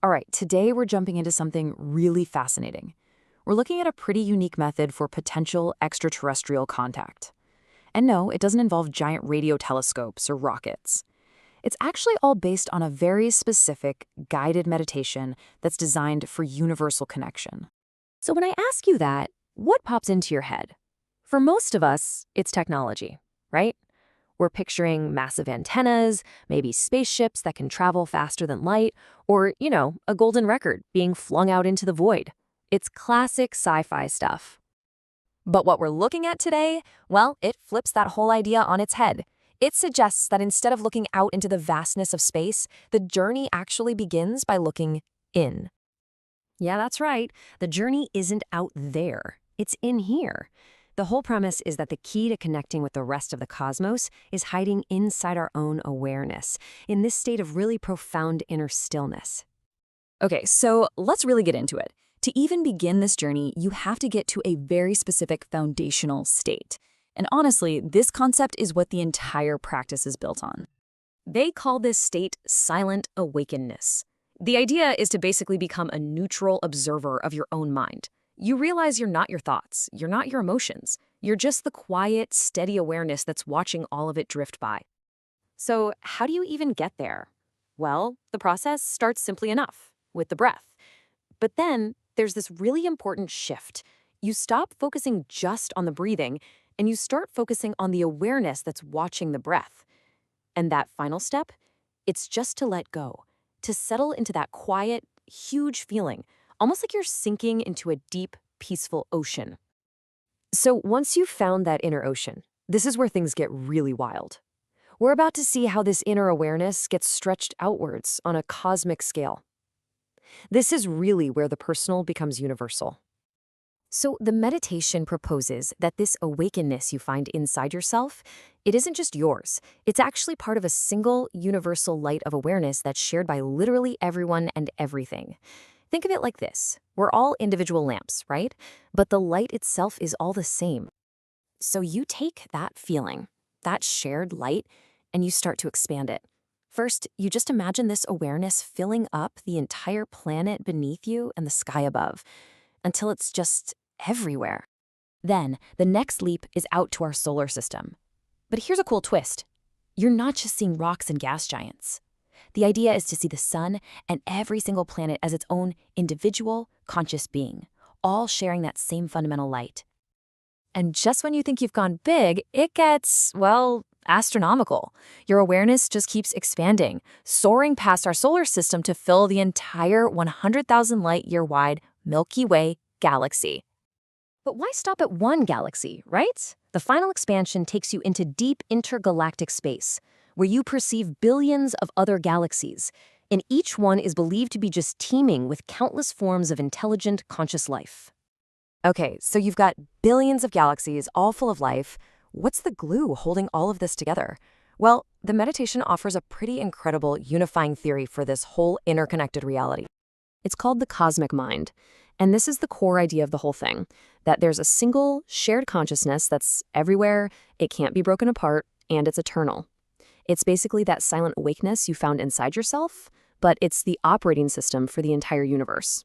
All right, today we're jumping into something really fascinating. We're looking at a pretty unique method for potential extraterrestrial contact. And no, it doesn't involve giant radio telescopes or rockets. It's actually all based on a very specific guided meditation that's designed for universal connection. So when I ask you that, what pops into your head? For most of us, it's technology, right? We're picturing massive antennas, maybe spaceships that can travel faster than light, or, a golden record being flung out into the void. It's classic sci-fi stuff. But what we're looking at today, well, it flips that whole idea on its head. It suggests that instead of looking out into the vastness of space, the journey actually begins by looking in. Yeah, that's right. The journey isn't out there. It's in here. The whole premise is that the key to connecting with the rest of the cosmos is hiding inside our own awareness, in this state of really profound inner stillness. Okay, so let's really get into it. To even begin this journey, you have to get to a very specific foundational state. And honestly, this concept is what the entire practice is built on. They call this state silent awakeness. The idea is to basically become a neutral observer of your own mind. You realize you're not your thoughts, you're not your emotions. You're just the quiet, steady awareness that's watching all of it drift by. So how do you even get there? Well, the process starts simply enough, with the breath. But then there's this really important shift. You stop focusing just on the breathing, and you start focusing on the awareness that's watching the breath. And that final step, it's just to let go, to settle into that quiet, huge feeling, almost like you're sinking into a deep, peaceful ocean. So once you've found that inner ocean, this is where things get really wild. We're about to see how this inner awareness gets stretched outwards on a cosmic scale. This is really where the personal becomes universal. So the meditation proposes that this awakenness you find inside yourself, it isn't just yours. It's actually part of a single, universal light of awareness that's shared by literally everyone and everything. Think of it like this. We're all individual lamps, right? But the light itself is all the same. So you take that feeling, that shared light, and you start to expand it. First, you just imagine this awareness filling up the entire planet beneath you and the sky above, until it's just everywhere. Then, the next leap is out to our solar system. But here's a cool twist. You're not just seeing rocks and gas giants. The idea is to see the sun and every single planet as its own individual, conscious being, all sharing that same fundamental light. And just when you think you've gone big, it gets, well, astronomical. Your awareness just keeps expanding, soaring past our solar system to fill the entire 100,000 light-year wide Milky Way galaxy. But why stop at one galaxy, right? The final expansion takes you into deep intergalactic space, where you perceive billions of other galaxies, and each one is believed to be just teeming with countless forms of intelligent, conscious life. Okay, so you've got billions of galaxies, all full of life. What's the glue holding all of this together? Well, the meditation offers a pretty incredible unifying theory for this whole interconnected reality. It's called the cosmic mind, and this is the core idea of the whole thing, that there's a single, shared consciousness that's everywhere, it can't be broken apart, and it's eternal. It's basically that silent awakeness you found inside yourself, but it's the operating system for the entire universe.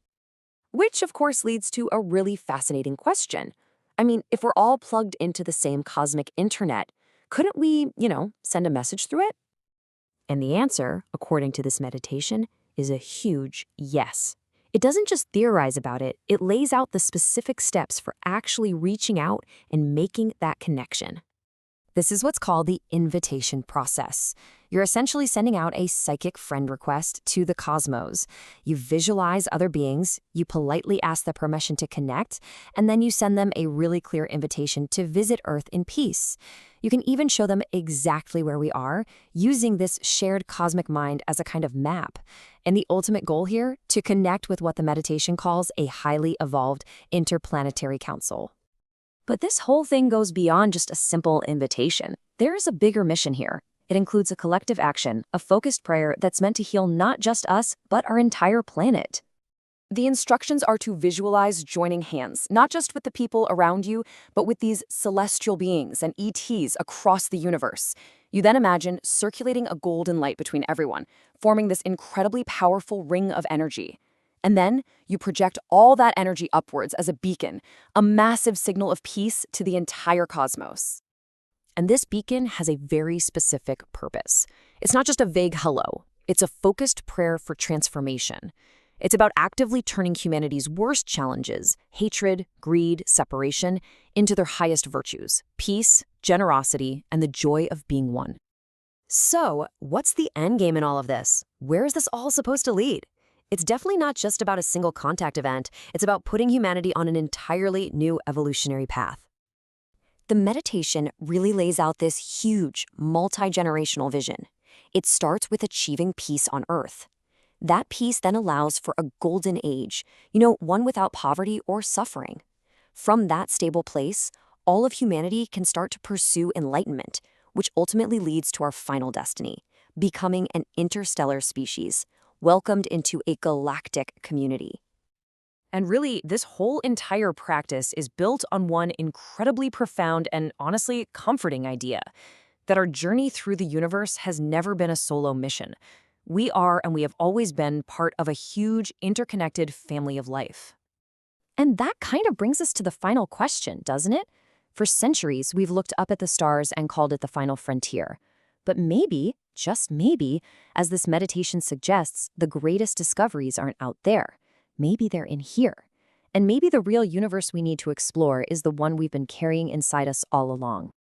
Which, of course, leads to a really fascinating question. I mean, if we're all plugged into the same cosmic internet, couldn't we, send a message through it? And the answer, according to this meditation, is a huge yes. It doesn't just theorize about it, it lays out the specific steps for actually reaching out and making that connection. This is what's called the invitation process. You're essentially sending out a psychic friend request to the cosmos. You visualize other beings, you politely ask the permission to connect, and then you send them a really clear invitation to visit Earth in peace. You can even show them exactly where we are, using this shared cosmic mind as a kind of map. And the ultimate goal here, to connect with what the meditation calls a highly evolved interplanetary council. But this whole thing goes beyond just a simple invitation. There is a bigger mission here. It includes a collective action, a focused prayer that's meant to heal not just us, but our entire planet. The instructions are to visualize joining hands, not just with the people around you, but with these celestial beings and ETs across the universe. You then imagine circulating a golden light between everyone, forming this incredibly powerful ring of energy. And then you project all that energy upwards as a beacon, a massive signal of peace to the entire cosmos. And this beacon has a very specific purpose. It's not just a vague hello, it's a focused prayer for transformation. It's about actively turning humanity's worst challenges, hatred, greed, separation, into their highest virtues, peace, generosity, and the joy of being one. So, what's the end game in all of this? Where is this all supposed to lead? It's definitely not just about a single contact event. It's about putting humanity on an entirely new evolutionary path. The meditation really lays out this huge, multi-generational vision. It starts with achieving peace on Earth. That peace then allows for a golden age, one without poverty or suffering. From that stable place, all of humanity can start to pursue enlightenment, which ultimately leads to our final destiny, becoming an interstellar species, welcomed into a galactic community. And really, this whole entire practice is built on one incredibly profound and honestly comforting idea, that our journey through the universe has never been a solo mission. We are, and we have always been, part of a huge, interconnected family of life. And that kind of brings us to the final question, doesn't it? For centuries, we've looked up at the stars and called it the final frontier. But maybe, just maybe, as this meditation suggests, the greatest discoveries aren't out there. Maybe they're in here. And maybe the real universe we need to explore is the one we've been carrying inside us all along.